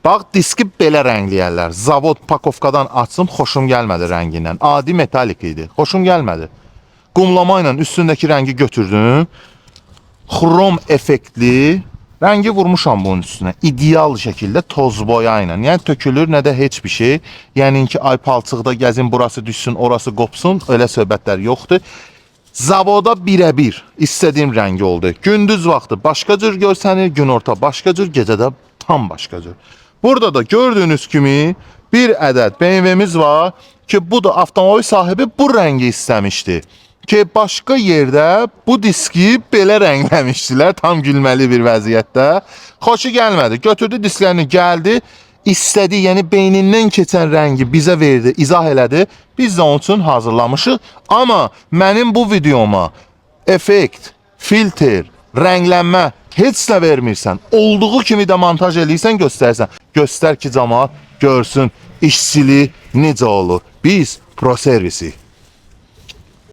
Bax, diski belə rəngləyərlər. Zavod pakovkadan açsın, xoşum gəlmədi rəngindən. Adi metalik idi, xoşum gəlmədi. Qumlama ilə üstündəki rəngi götürdüm. Xrom effektli rəngi vurmuşam bunun üstünə. İdeal şəkildə toz boya ilə. Yəni tökülür, nə də heç bir şey. Yəni ki, ay palçıqda gəzin, burası düşsün, orası qopsun. Öyle söhbətlər yoxdur. Zavoda birəbir istədiyim rəngi oldu. Gündüz vaxtı başqa cür görsənir, günorta başqa cür, gecədə tam başqa cür. Burada da gördüğünüz kimi bir ədəd BMW'miz var ki, bu da avtomobil sahibi bu rəngi istəmişdi. Ki başqa yerdə bu diski belə rəngləmişdilər, tam gülməli bir vəziyyətdə. Xoşu gəlmədi. Götürdü disklərini, gəldi, istədi, yəni beynindən keçən rəngi bizə verdi, izah elədi. Biz də onun üçün hazırlamışıq. Amma mənim bu videoma effekt, filtr, rənglənmə heç nə vermirsən. Olduğu kimi də montaj eləyirsən, göstərsən. Göstər ki, camaat görsün işçiliyi necə olur. Biz pro servisi.